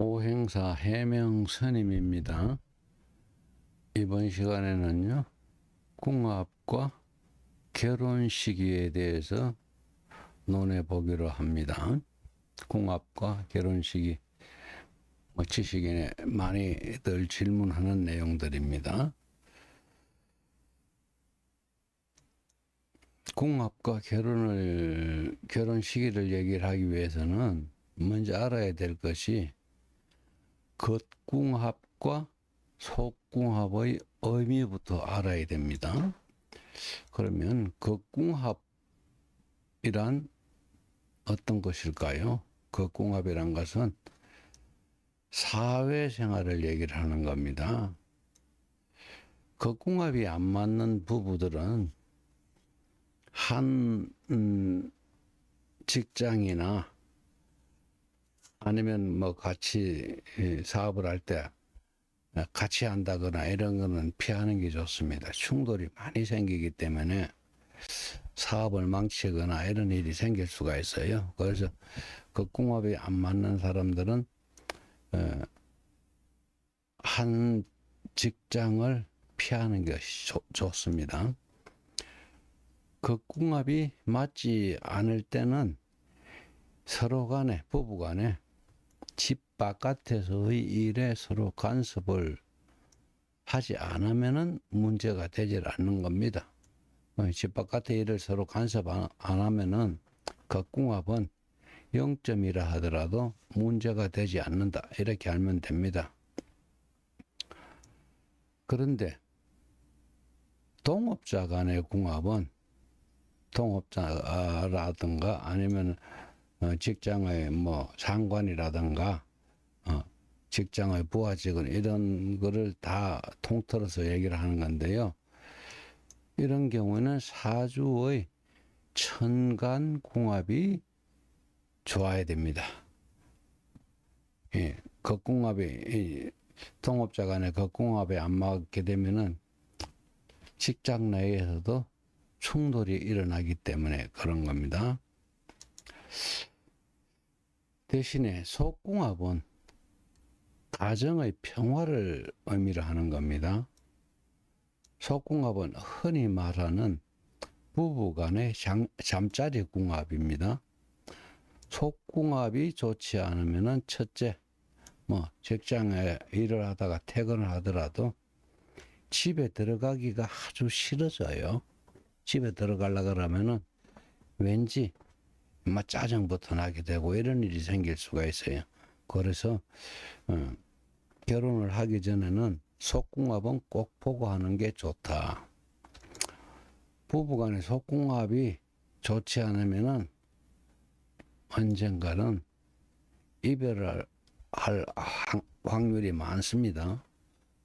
오행사 해명 스님입니다. 이번 시간에는요, 궁합과 결혼 시기에 대해서 논해 보기로 합니다. 궁합과 결혼 시기, 지식인에 많이들 질문하는 내용들입니다. 궁합과 결혼 시기를 얘기를 하기 위해서는 먼저 알아야 될 것이 겉궁합과 속궁합의 의미부터 알아야 됩니다. 그러면 겉궁합이란 어떤 것일까요? 겉궁합이란 것은 사회생활을 얘기를 하는 겁니다. 겉궁합이 안 맞는 부부들은 한 직장이나 아니면 뭐 같이 사업을 할 때 같이 한다거나 이런 거는 피하는 게 좋습니다. 충돌이 많이 생기기 때문에 사업을 망치거나 이런 일이 생길 수가 있어요. 그래서 겉궁합이 안 맞는 사람들은 한 직장을 피하는 것이 좋습니다. 겉궁합이 맞지 않을 때는 서로 간에, 부부 간에 집 바깥에서의 일에 서로 간섭을 하지 않으면은 문제가 되질 않는 겁니다. 집 바깥의 일을 서로 간섭 안 하면은 겉궁합은 0점이라 하더라도 문제가 되지 않는다. 이렇게 알면 됩니다. 그런데 동업자 간의 궁합은 동업자라든가 아니면 직장의 뭐 상관이라든가 직장의 부하직원 이런 거를 다 통틀어서 얘기를 하는 건데요. 이런 경우는 사주의 천간궁합이 좋아야 됩니다. 예, 겉궁합이 동업자 간의 겉궁합이 안 맞게 되면은 직장 내에서도 충돌이 일어나기 때문에 그런 겁니다. 대신에 속궁합은 가정의 평화를 의미를 하는 겁니다. 속궁합은 흔히 말하는 부부간의 잠자리 궁합입니다. 속궁합이 좋지 않으면 첫째, 직장에 일을 하다가 퇴근을 하더라도 집에 들어가기가 아주 싫어져요. 집에 들어가려고 그러면은 왠지 짜증부터 나게 되고 이런 일이 생길 수가 있어요. 그래서 결혼을 하기 전에는 속궁합은 꼭 보고 하는 게 좋다. 부부간의 속궁합이 좋지 않으면은 언젠가는 이별을 할 확률이 많습니다.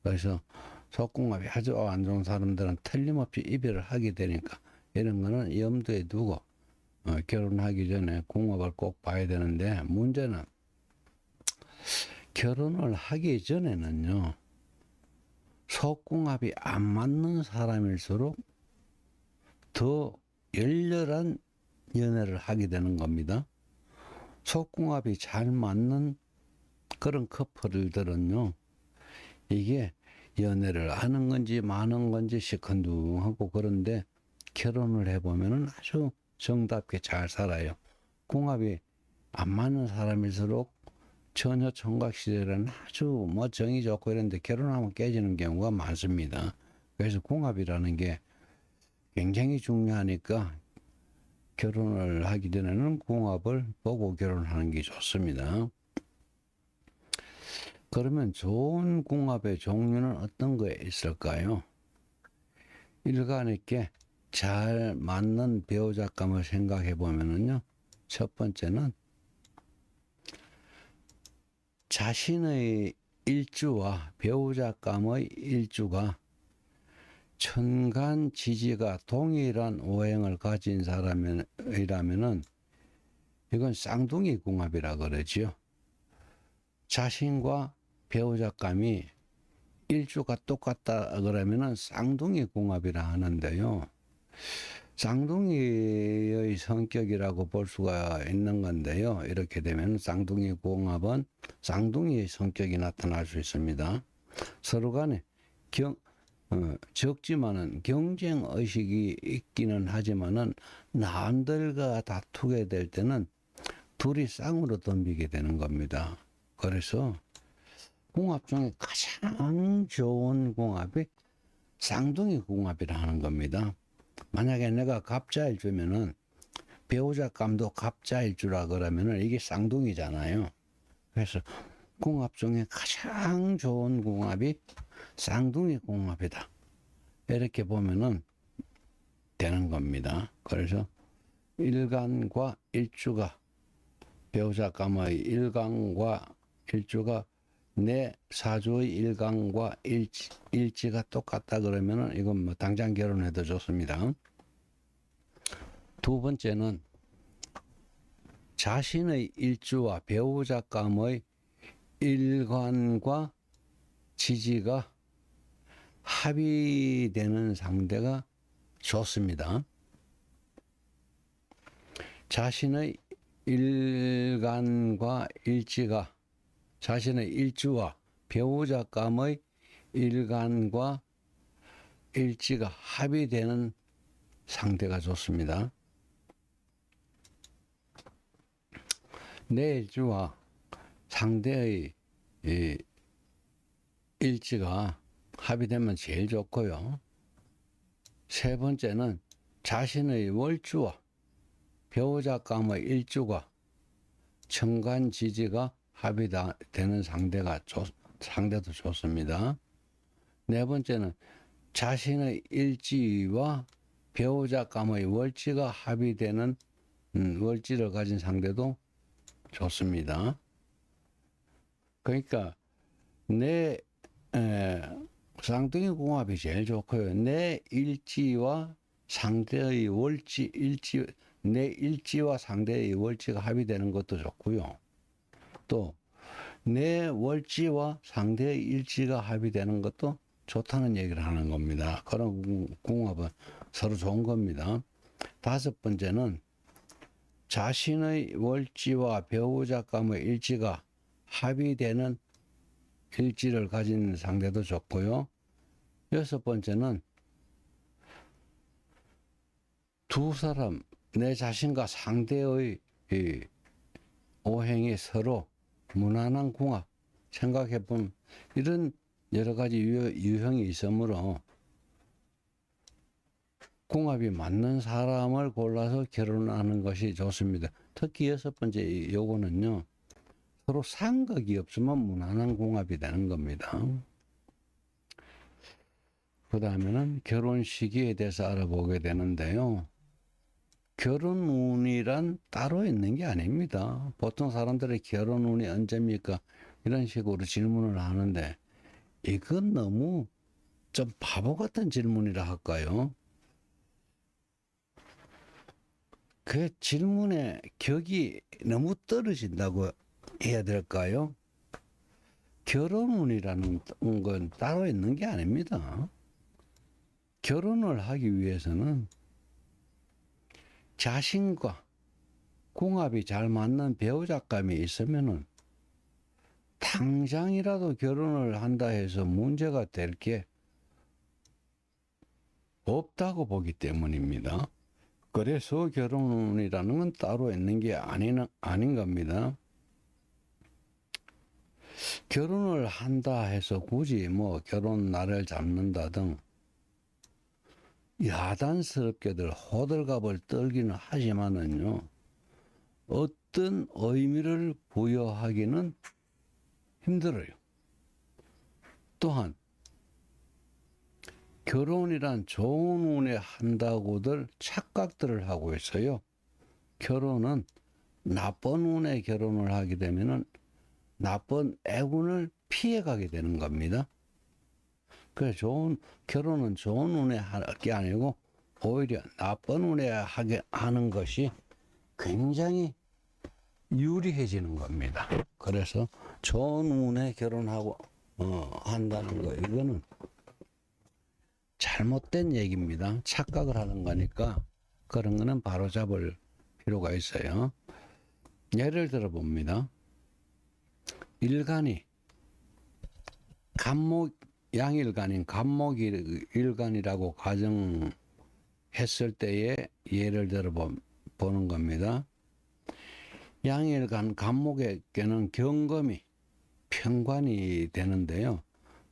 그래서 속궁합이 아주 안 좋은 사람들은 틀림없이 이별을 하게 되니까 이런 거는 염두에 두고 결혼하기 전에 궁합을 꼭 봐야 되는데, 문제는 결혼을 하기 전에는요, 속궁합이 안 맞는 사람일수록 더 열렬한 연애를 하게 되는 겁니다. 속궁합이 잘 맞는 그런 커플들은요, 이게 연애를 하는 건지 마는 건지 시큰둥하고, 그런데 결혼을 해보면은 아주 정답게 잘 살아요. 궁합이 안 맞는 사람일수록 처녀 총각 시절에는 아주 정이 좋고 이런데 결혼하면 깨지는 경우가 많습니다. 그래서 궁합이라는 게 굉장히 중요하니까 결혼을 하기 전에는 궁합을 보고 결혼하는 게 좋습니다. 그러면 좋은 궁합의 종류는 어떤 거에 있을까요? 일간에게 잘 맞는 배우자감을 생각해 보면은요, 첫 번째는 자신의 일주와 배우자감의 일주가 천간 지지가 동일한 오행을 가진 사람이라면은 이건 쌍둥이 궁합이라 그러지요. 자신과 배우자감이 일주가 똑같다 그러면은 쌍둥이 궁합이라 하는데요. 쌍둥이의 성격이라고 볼 수가 있는 건데요. 이렇게 되면 쌍둥이 궁합은 쌍둥이의 성격이 나타날 수 있습니다. 서로 간에 적지만은 경쟁 의식이 있기는 하지만은 남들과 다투게 될 때는 둘이 쌍으로 덤비게 되는 겁니다. 그래서 궁합 중에 가장 좋은 궁합이 쌍둥이 궁합이라는 겁니다. 만약에 내가 갑자일주면은 배우자 감도 갑자일주라 그러면은 이게 쌍둥이잖아요. 그래서 궁합 중에 가장 좋은 궁합이 쌍둥이 궁합이다. 이렇게 보면은 되는 겁니다. 그래서 일간과 일주가 배우자 감의 일간과 일주가 내 사주의 일간과 일지가 똑같다 그러면은 이건 뭐 당장 결혼해도 좋습니다. 두 번째는 자신의 일주와 배우자 감의 일간과 지지가 합의되는 상대가 좋습니다. 자신의 일간과 일지가 자신의 일주와 배우자 감의 일간과 일지가 합의되는 상대가 좋습니다. 내 일주와 상대의 일지가 합의되면 제일 좋고요. 세 번째는 자신의 월주와 배우자 감의 일주가 천간 지지가 합의되는 상대도 좋습니다. 네 번째는 자신의 일지와 배우자 감의 월지가 합의되는 월지를 가진 상대도 좋습니다. 그러니까 내 쌍둥이 궁합이 제일 좋고요. 내 일지와 상대의 월지, 내 일지와 상대의 월지가 합의되는 것도 좋고요. 또 내 월지와 상대의 일지가 합의되는 것도 좋다는 얘기를 하는 겁니다. 그런 궁합은 서로 좋은 겁니다. 다섯 번째는 자신의 월지와 배우자 감의 일지가 합의되는 일지를 가진 상대도 좋고요. 여섯 번째는 두 사람, 내 자신과 상대의 오행이 서로 무난한 궁합, 생각해보면 이런 여러 가지 유형이 있으므로 궁합이 맞는 사람을 골라서 결혼하는 것이 좋습니다. 특히 여섯 번째 요거는요, 서로 상극이 없으면 무난한 궁합이 되는 겁니다. 그 다음에는 결혼 시기에 대해서 알아보게 되는데요. 결혼운이란 따로 있는 게 아닙니다. 보통 사람들이 결혼운이 언제입니까? 이런 식으로 질문을 하는데 이건 너무 좀 바보 같은 질문이라 할까요? 그 질문의 격이 너무 떨어진다고 해야 될까요? 결혼운이라는 건 따로 있는 게 아닙니다. 결혼을 하기 위해서는 자신과 궁합이 잘 맞는 배우자감이 있으면은 당장이라도 결혼을 한다 해서 문제가 될 게 없다고 보기 때문입니다. 그래서 결혼이라는 건 따로 있는 게 아닌 겁니다. 결혼을 한다 해서 굳이 뭐 결혼 날을 잡는다 등 야단스럽게들 호들갑을 떨기는 하지만은요, 어떤 의미를 부여하기는 힘들어요. 또한 결혼이란 좋은 운에 한다고들 착각들을 하고 있어요. 결혼은 나쁜 운에 결혼을 하게 되면은 나쁜 애운을 피해가게 되는 겁니다. 그래서 결혼은 좋은 운에 할 게 아니고 오히려 나쁜 운에 하는 것이 굉장히 유리해지는 겁니다. 그래서 좋은 운에 결혼하고 한다는 거, 이거는 잘못된 얘기입니다. 착각을 하는 거니까 그런 거는 바로 잡을 필요가 있어요. 예를 들어 봅니다. 일간이 양일간인 간목일간이라고 가정했을 때에 예를 들어 보는 겁니다. 양일간 간목에게는 경금이 편관이 되는데요.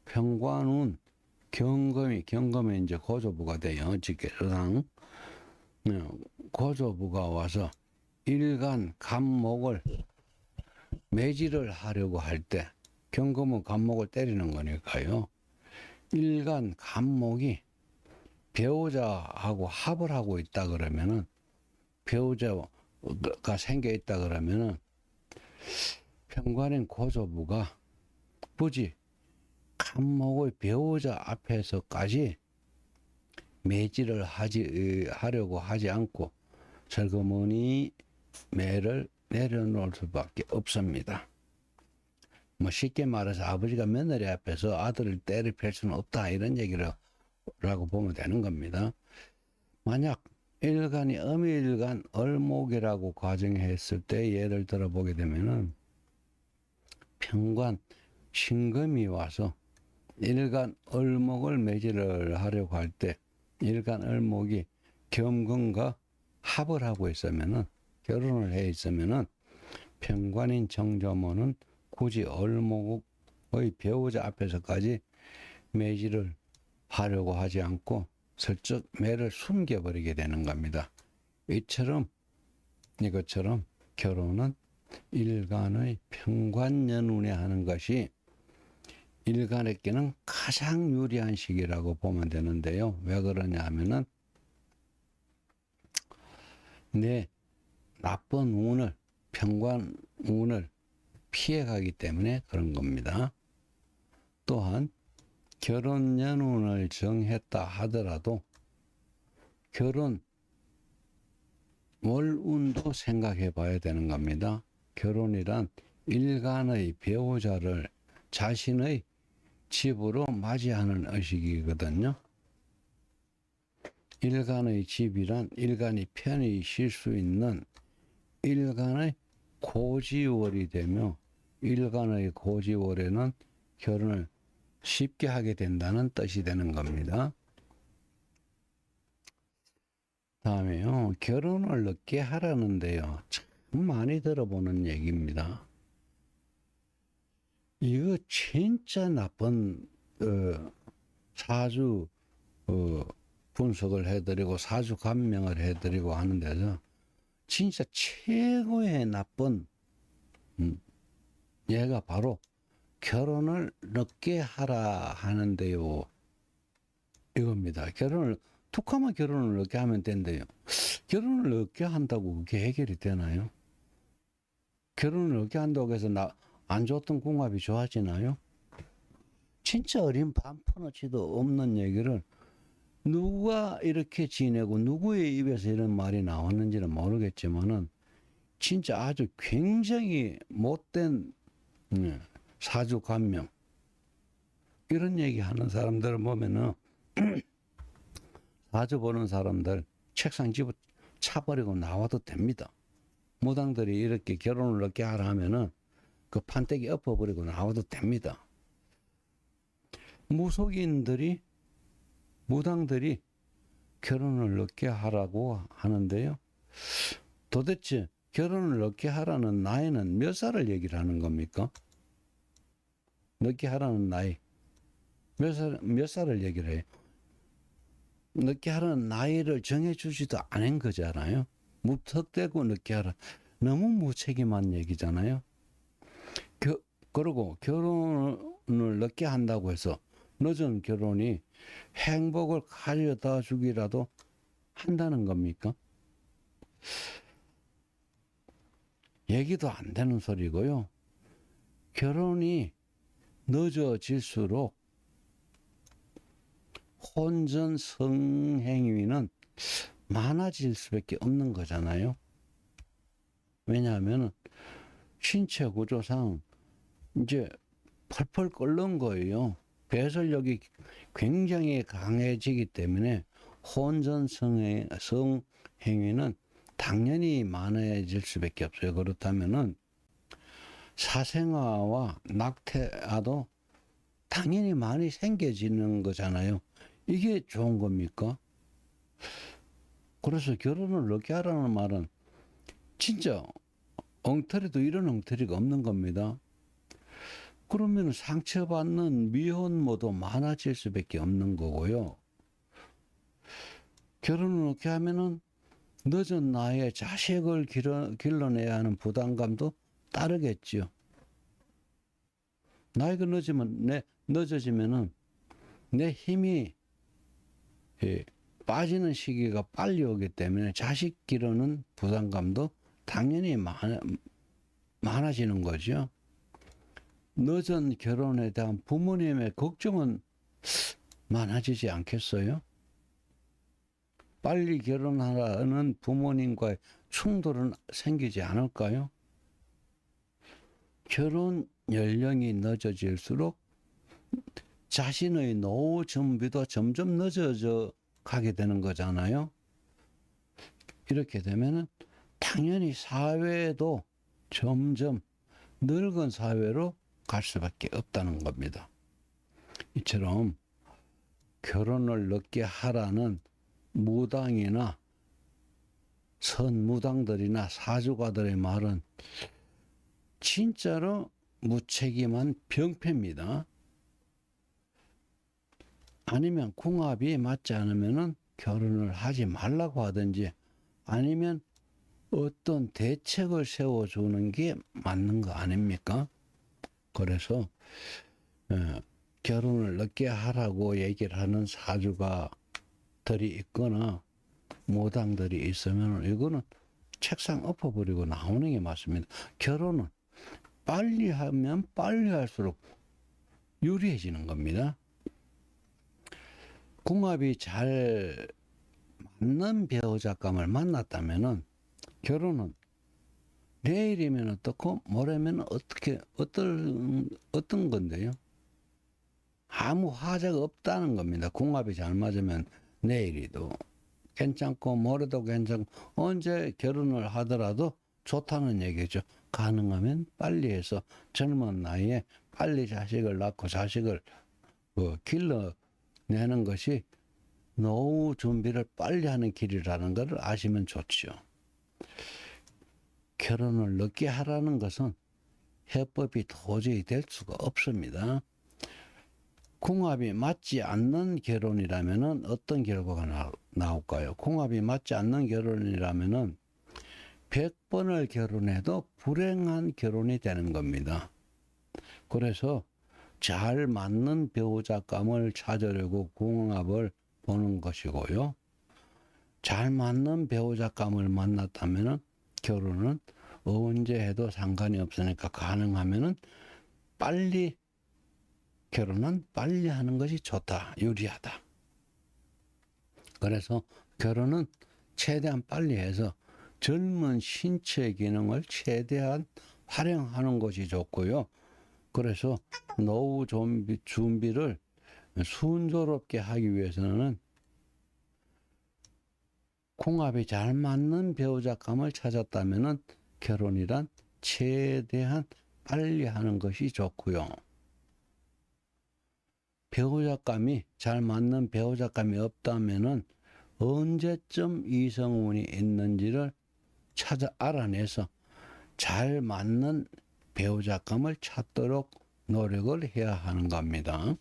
편관은 경금이 이제 고조부가 돼요. 직계상 고조부가 와서 일간 간목을 매질을 하려고 할 때 경금은 간목을 때리는 거니까요. 일간 간목이 배우자하고 합을 하고 있다 그러면은 배우자가 생겨 있다 그러면은 편관인 고조부가 굳이 간목의 배우자 앞에서까지 매질을 하려고 하지 않고 슬그머니 매를 내려놓을 수밖에 없습니다. 뭐 쉽게 말해서 아버지가 며느리 앞에서 아들을 때려 팰 수는 없다 이런 얘기라고 보면 되는 겁니다. 만약 일간이 음일간 을목이라고 가정했을 때 예를 들어 보게 되면은 편관 신금이 와서 일간 을목을 매질을 하려고 할 때 일간 을목이 겸금과 합을 하고 있으면은 결혼을 해 있으면은 편관인 정조모는 굳이 을목의 배우자 앞에서까지 매질을 하려고 하지 않고 슬쩍 매를 숨겨버리게 되는 겁니다. 이것처럼 결혼은 일간의 편관연운에 하는 것이 일간에게는 가장 유리한 시기라고 보면 되는데요. 왜 그러냐 하면은 내 나쁜 운을 편관 운을 피해가기 때문에 그런 겁니다. 또한 결혼 연운을 정했다 하더라도 결혼 월운도 생각해 봐야 되는 겁니다. 결혼이란 일간의 배우자를 자신의 집으로 맞이하는 의식이거든요. 일간의 집이란 일간이 편히 쉴 수 있는 일간의 고지월이 되며 일간의 고지월에는 결혼을 쉽게 하게 된다는 뜻이 되는 겁니다. 다음에요. 결혼을 늦게 하라는데요. 참 많이 들어보는 얘기입니다. 이거 진짜 나쁜 사주 분석을 해드리고 사주 감명을 해드리고 하는 데서 진짜 최고의 나쁜 얘가 바로 결혼을 늦게 하라 하는데요. 이겁니다. 툭하면 결혼을 늦게 하면 된대요. 결혼을 늦게 한다고 그게 해결이 되나요? 결혼을 늦게 한다고 해서 안 좋았던 궁합이 좋아지나요? 진짜 어린 반푼어치도 없는 얘기를 누가 이렇게 지내고 누구의 입에서 이런 말이 나왔는지는 모르겠지만은 진짜 아주 굉장히 못된 사주 감명 이런 얘기 하는 사람들을 보면은 사주 보는 사람들 책상 집어 차버리고 나와도 됩니다. 무당들이 이렇게 결혼을 늦게 하라 하면은 그 판때기 엎어버리고 나와도 됩니다. 무당들이 결혼을 늦게 하라고 하는데요. 도대체 결혼을 늦게 하라는 나이는 몇 살을 얘기를 하는 겁니까? 늦게 하라는 나이 몇 살을 얘기를 해요? 늦게 하라는 나이를 정해주지도 않은 거잖아요. 무턱대고 늦게 하라. 너무 무책임한 얘기잖아요. 그리고 결혼을 늦게 한다고 해서 늦은 결혼이 행복을 가져다 주기라도 한다는 겁니까? 얘기도 안 되는 소리고요. 결혼이 늦어질수록 혼전 성행위는 많아질 수밖에 없는 거잖아요. 왜냐하면 신체 구조상 이제 펄펄 끓는 거예요. 배설력이 굉장히 강해지기 때문에 혼전 성행위는 당연히 많아질 수밖에 없어요. 그렇다면은 사생아와 낙태아도 당연히 많이 생겨지는 거잖아요. 이게 좋은 겁니까? 그래서 결혼을 늦게 하라는 말은 진짜 엉터리도 이런 엉터리가 없는 겁니다. 그러면 상처받는 미혼모도 많아질 수밖에 없는 거고요. 결혼을 늦게 하면은 늦은 나이에 자식을 길러내야 하는 부담감도 따르겠지요. 나이가 늦어지면은 내 힘이 빠지는 시기가 빨리 오기 때문에 자식 기르는 부담감도 당연히 많아지는 거죠. 늦은 결혼에 대한 부모님의 걱정은 많아지지 않겠어요? 빨리 결혼하라는 부모님과의 충돌은 생기지 않을까요? 결혼 연령이 늦어질수록 자신의 노후 준비도 점점 늦어져 가게 되는 거잖아요. 이렇게 되면은 당연히 사회도 점점 늙은 사회로 갈 수밖에 없다는 겁니다. 이처럼 결혼을 늦게 하라는 무당이나 선무당들이나 사주가들의 말은 진짜로 무책임한 병폐입니다. 아니면 궁합이 맞지 않으면 결혼을 하지 말라고 하든지 아니면 어떤 대책을 세워주는 게 맞는 거 아닙니까? 그래서 결혼을 늦게 하라고 얘기를 하는 사주가들이 있거나 무당들이 있으면 이거는 책상 엎어버리고 나오는 게 맞습니다. 결혼은 빨리 하면 빨리 할수록 유리해지는 겁니다. 궁합이 잘 맞는 배우자감을 만났다면은 결혼은 내일이면 어떻고 모레면 어떤 건데요? 아무 화제가 없다는 겁니다. 궁합이 잘 맞으면 내일이도 괜찮고 모레도 괜찮고 언제 결혼을 하더라도 좋다는 얘기죠. 가능하면 빨리 해서 젊은 나이에 빨리 자식을 낳고 자식을 길러내는 것이 노후 준비를 빨리 하는 길이라는 것을 아시면 좋죠. 결혼을 늦게 하라는 것은 해법이 도저히 될 수가 없습니다. 궁합이 맞지 않는 결혼이라면 어떤 결과가 나올까요? 궁합이 맞지 않는 결혼이라면 100번을 결혼해도 불행한 결혼이 되는 겁니다. 그래서 잘 맞는 배우자감을 찾으려고 궁합을 보는 것이고요. 잘 맞는 배우자감을 만났다면 결혼은 언제 해도 상관이 없으니까 가능하면 결혼은 빨리 하는 것이 좋다, 유리하다. 그래서 결혼은 최대한 빨리 해서 젊은 신체 기능을 최대한 활용하는 것이 좋고요. 그래서 노후 준비를 순조롭게 하기 위해서는 궁합이 잘 맞는 배우자감을 찾았다면 결혼이란 최대한 빨리 하는 것이 좋고요. 잘 맞는 배우자감이 없다면 언제쯤 이성운이 있는지를 알아내서 잘 맞는 배우자감을 찾도록 노력을 해야 하는 겁니다.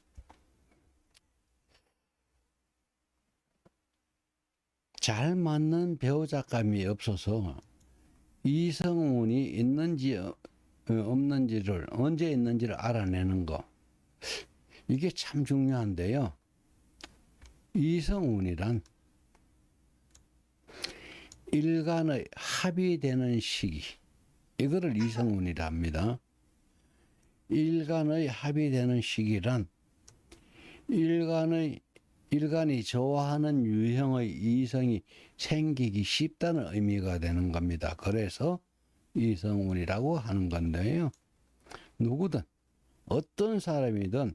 잘 맞는 배우자감이 없어서 이성운이 있는지 없는지를 언제 있는지를 알아내는 거, 이게 참 중요한데요. 이성운이란 일간의 합의되는 시기, 이거를 이성운이라 합니다. 일간의 합의되는 시기란 일간이 좋아하는 유형의 이성이 생기기 쉽다는 의미가 되는 겁니다. 그래서 이성운이라고 하는 건데요. 누구든 어떤 사람이든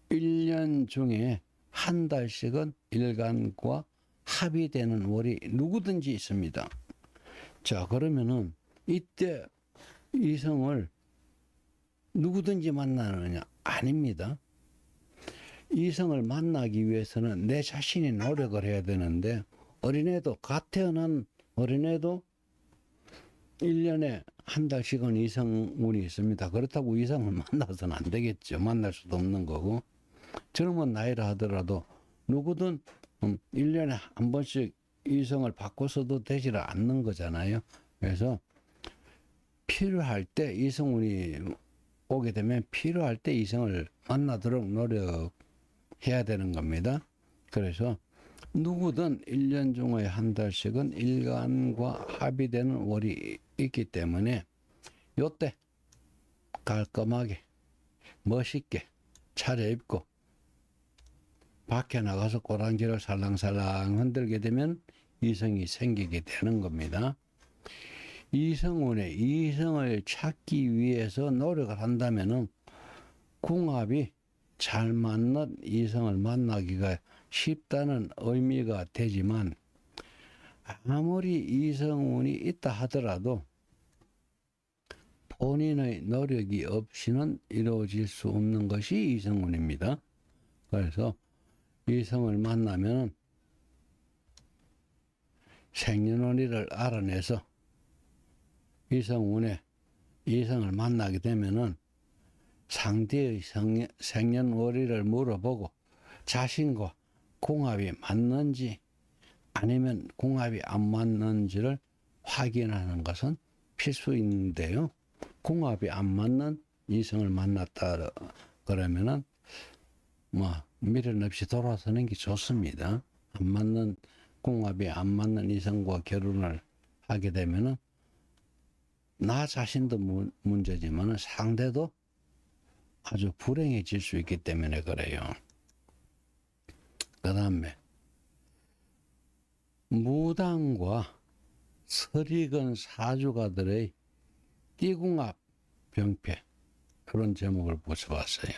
1년 중에 한 달씩은 일간과 합의되는 월이 누구든지 있습니다. 자, 그러면은 이때 이성을 누구든지 만나느냐? 아닙니다. 이성을 만나기 위해서는 내 자신이 노력을 해야 되는데, 어린애도, 갓 태어난 어린애도 1년에 한 달씩은 이성운이 있습니다. 그렇다고 이성을 만나서는 안 되겠죠. 만날 수도 없는 거고. 젊은 나이라 하더라도 누구든 1년에 한 번씩 이성을 바꿔서도 되지를 않는 거잖아요. 그래서 필요할 때 이성운이 오게 되면 필요할 때 이성을 만나도록 노력해야 되는 겁니다. 그래서 누구든 1년 중에 한 달씩은 일간과 합의되는 월이 있기 때문에 요때 깔끔하게 멋있게 차려입고 밖에 나가서 꼬랑지를 살랑살랑 흔들게 되면 이성이 생기게 되는 겁니다. 이성운에 이성을 찾기 위해서 노력을 한다면은 궁합이 잘 맞는 이성을 만나기가 쉽다는 의미가 되지만, 아무리 이성운이 있다 하더라도 본인의 노력이 없이는 이루어질 수 없는 것이 이성운입니다. 그래서 이성을 만나면 생년월일을 알아내서 이성운에 이성을 만나게 되면은 상대의 생년월일을 물어보고 자신과 궁합이 맞는지 아니면 궁합이 안 맞는지를 확인하는 것은 필수인데요. 궁합이 안 맞는 이성을 만났다 그러면은 미련 없이 돌아서는 게 좋습니다. 궁합이 안 맞는 이성과 결혼을 하게 되면은 나 자신도 문제지만 상대도 아주 불행해질 수 있기 때문에 그래요. 그 다음에 무당과 설익은 사주가들의 띠궁합 병폐, 그런 제목을 붙여봤어요.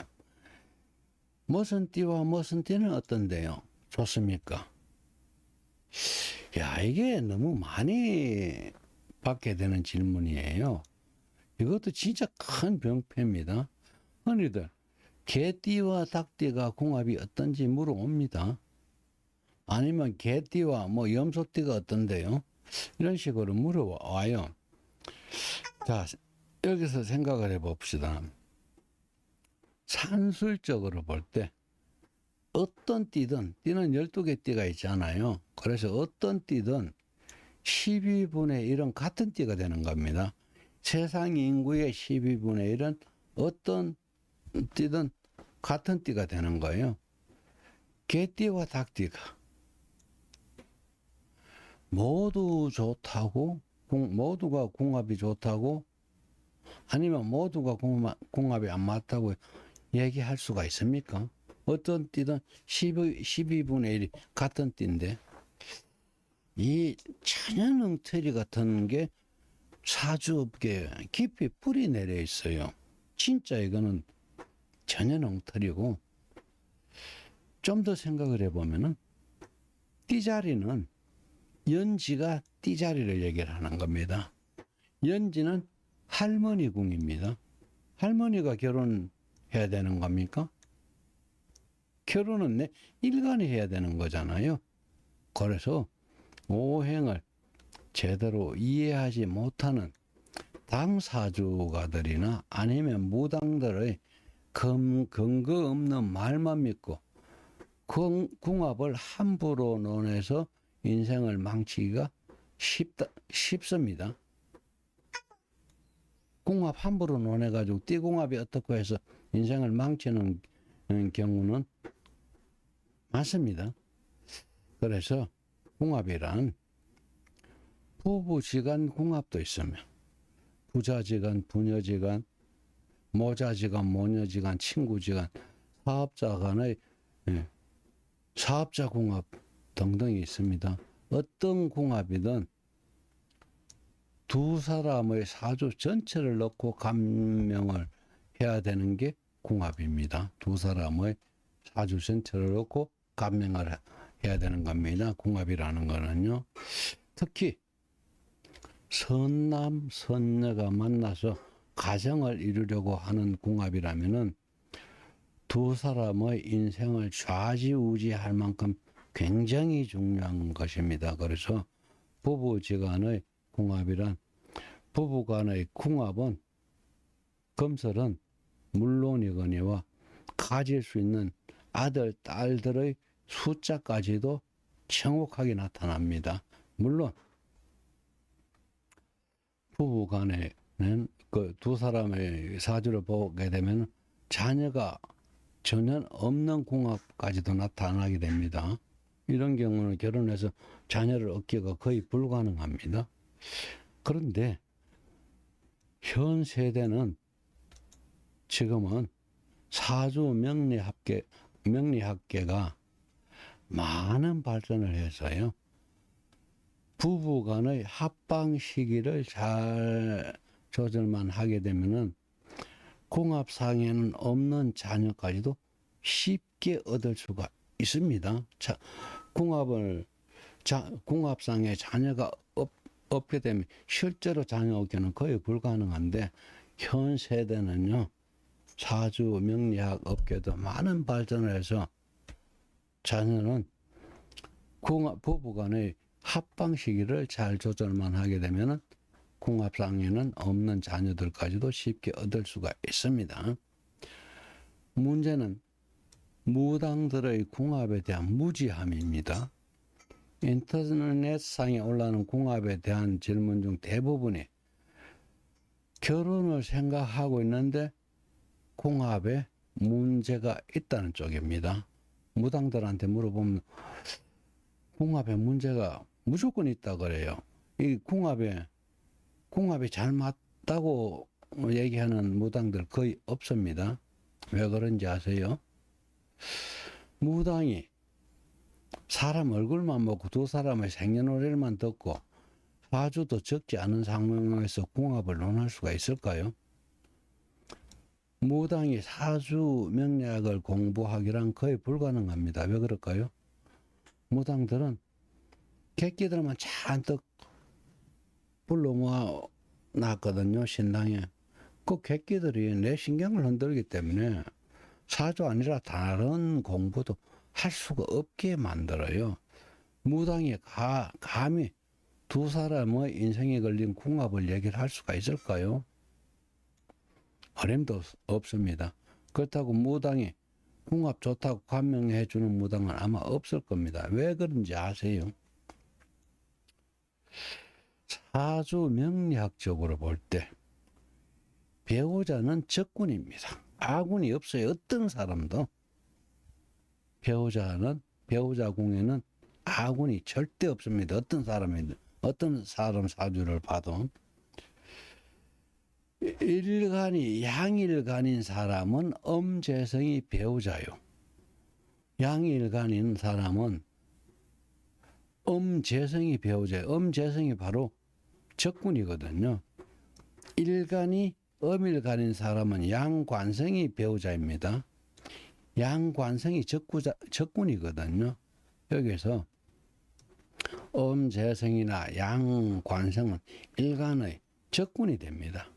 무슨 띠와 무슨 띠는 어떤데요? 좋습니까? 야, 이게 너무 많이 받게 되는 질문이에요. 이것도 진짜 큰 병폐입니다. 흔히들 개띠와 닭띠가 궁합이 어떤지 물어옵니다. 아니면 개띠와 염소띠가 어떤데요? 이런 식으로 물어와요. 자, 여기서 생각을 해봅시다. 산술적으로 볼 때 어떤 띠든, 띠는 12개 띠가 있잖아요. 그래서 어떤 띠든 12분의 1은 같은 띠가 되는 겁니다. 세상 인구의 12분의 1은 어떤 띠든 같은 띠가 되는 거예요. 개띠와 닭띠가 모두 좋다고, 모두가 궁합이 좋다고, 아니면 모두가 궁합이 안 맞다고 얘기할 수가 있습니까? 어떤 띠든 12분의 1이 같은 띠인데, 이 천연엉터리 같은 게 사주업계에 깊이 뿌리 내려 있어요. 진짜 이거는 천연엉터리고, 좀 더 생각을 해보면은 띠자리는 연지가 띠자리를 얘기를 하는 겁니다. 연지는 할머니 궁입니다. 할머니가 결혼해야 되는 겁니까? 결혼은 일간이 해야 되는 거잖아요. 그래서 오행을 제대로 이해하지 못하는 당사주가들이나 아니면 무당들의 근거 없는 말만 믿고 궁합을 함부로 논해서 인생을 망치기가 쉽습니다. 궁합 함부로 논해가지고 띠궁합이 어떻고 해서 인생을 망치는 경우는 많습니다. 그래서 궁합이란 부부지간 궁합도 있으며 부자지간, 부녀지간, 모자지간, 모녀지간, 친구지간, 사업자 간의 사업자 궁합 등등이 있습니다. 어떤 궁합이든 두 사람의 사주 전체를 넣고 감명을 해야 되는 게 궁합입니다. 두 사람의 사주 전체를 넣고 감명을 해야 되는 겁니다. 궁합이라는 거는요. 특히 선남 선녀가 만나서 가정을 이루려고 하는 궁합이라면은 두 사람의 인생을 좌지우지할 만큼 굉장히 중요한 것입니다. 그래서 부부지간의 궁합이란, 부부간의 궁합은 금설은 물론이거니와 가질 수 있는 아들, 딸들의 숫자까지도 정확하게 나타납니다. 물론 부부간에는 그 두 사람의 사주를 보게 되면 자녀가 전혀 없는 궁합까지도 나타나게 됩니다. 이런 경우는 결혼해서 자녀를 얻기가 거의 불가능합니다. 그런데 현 세대는 지금은 사주 명리학계가 많은 발전을 해서요. 부부간의 합방 시기를 잘 조절만 하게 되면은 궁합상에는 없는 자녀까지도 쉽게 얻을 수가 있습니다. 궁합상에 자녀가 없게 되면 실제로 자녀 얻기는 거의 불가능한데, 현 세대는요, 사주 명리학 업계도 많은 발전을 해서 자녀는 부부간의 합방 시기를 잘 조절만 하게 되면은 궁합상에는 없는 자녀들까지도 쉽게 얻을 수가 있습니다. 문제는 무당들의 궁합에 대한 무지함입니다. 인터넷상에 올라오는 궁합에 대한 질문 중 대부분이 결혼을 생각하고 있는데 궁합에 문제가 있다는 쪽입니다. 무당들한테 물어보면 궁합에 문제가 무조건 있다 그래요. 이 궁합이 잘 맞다고 얘기하는 무당들 거의 없습니다. 왜 그런지 아세요? 무당이 사람 얼굴만 보고 두 사람의 생년월일만 듣고 사주도 적지 않은 상황에서 궁합을 논할 수가 있을까요? 무당이 사주 명리학을 공부하기란 거의 불가능합니다. 왜 그럴까요? 무당들은 객기들만 잔뜩 불러 모아 놨거든요, 신당에. 그 객기들이 내 신경을 흔들기 때문에 사주 아니라 다른 공부도 할 수가 없게 만들어요. 무당이 감히 두 사람의 인생에 걸린 궁합을 얘기를 할 수가 있을까요? 어림도 없습니다. 그렇다고 무당이 궁합 좋다고 감명해 주는 무당은 아마 없을 겁니다. 왜 그런지 아세요? 사주 명리학적으로 볼 때 배우자는 적군입니다. 아군이 없어요. 어떤 사람도. 배우자 궁에는 아군이 절대 없습니다. 어떤 사람 사주를 봐도. 양일간인 사람은 엄재성이 배우자요. 양일간인 사람은 엄재성이 배우자예요. 엄재성이 바로 적군이거든요. 엄일간인 사람은 양관성이 배우자입니다. 양관성이 적군이거든요. 여기서 엄재성이나 양관성은 일간의 적군이 됩니다.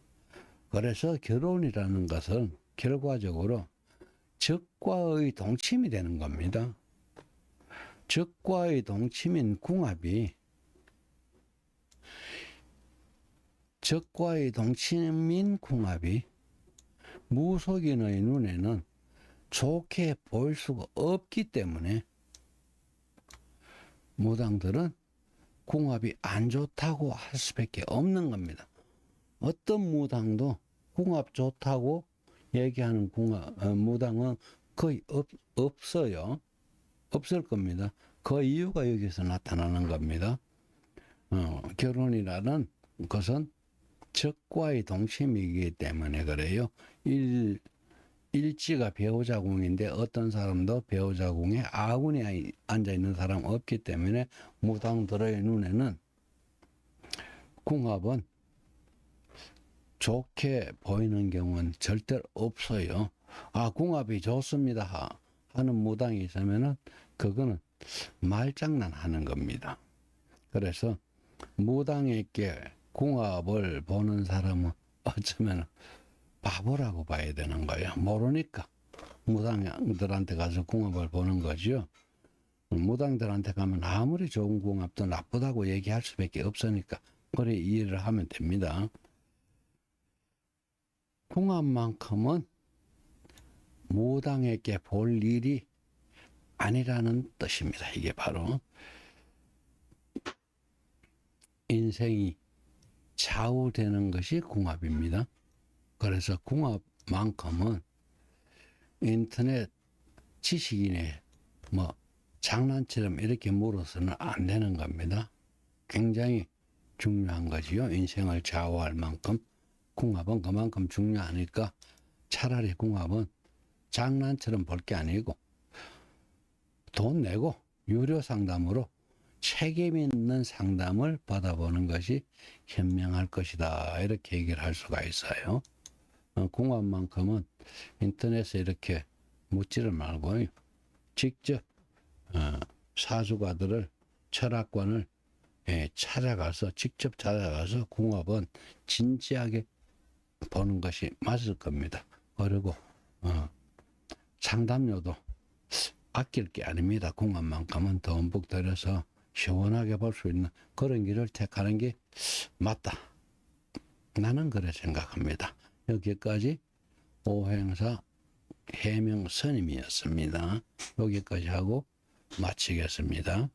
그래서 결혼이라는 것은 결과적으로 적과의 동침이 되는 겁니다. 적과의 동침인 궁합이 무속인의 눈에는 좋게 보일 수가 없기 때문에 무당들은 궁합이 안 좋다고 할 수밖에 없는 겁니다. 어떤 무당도 궁합 좋다고 얘기하는 무당은 거의 없어요. 없을 겁니다. 그 이유가 여기서 나타나는 겁니다. 결혼이라는 것은 적과의 동침이기 때문에 그래요. 일지가 배우자궁인데 어떤 사람도 배우자궁에 아군이 앉아있는 사람 없기 때문에 무당들의 눈에는 궁합은 좋게 보이는 경우는 절대 없어요. 궁합이 좋습니다 하는 무당이 있으면은 그거는 말장난하는 겁니다. 그래서 무당에게 궁합을 보는 사람은 어쩌면 바보라고 봐야 되는 거예요. 모르니까 무당들한테 가서 궁합을 보는 거죠. 무당들한테 가면 아무리 좋은 궁합도 나쁘다고 얘기할 수밖에 없으니까 그래 이해를 하면 됩니다. 궁합만큼은 무당에게 볼 일이 아니라는 뜻입니다. 이게 바로 인생이 좌우되는 것이 궁합입니다. 그래서 궁합만큼은 인터넷 지식인의 뭐 장난처럼 이렇게 물어서는 안 되는 겁니다. 굉장히 중요한 거지요. 인생을 좌우할 만큼 궁합은 그만큼 중요하니까 차라리 궁합은 장난처럼 볼 게 아니고 돈 내고 유료 상담으로 책임 있는 상담을 받아보는 것이 현명할 것이다. 이렇게 얘기를 할 수가 있어요. 궁합만큼은 인터넷에 이렇게 묻지를 말고 직접 사주가들을 철학관을 직접 찾아가서 궁합은 진지하게 보는 것이 맞을 겁니다. 그리고 상담료도 아낄 게 아닙니다. 궁합만큼은 듬뿍 들여서 시원하게 볼 수 있는 그런 길을 택하는 게 맞다. 나는 그래 생각합니다. 여기까지 오행사 해명 스님이었습니다. 여기까지 하고 마치겠습니다.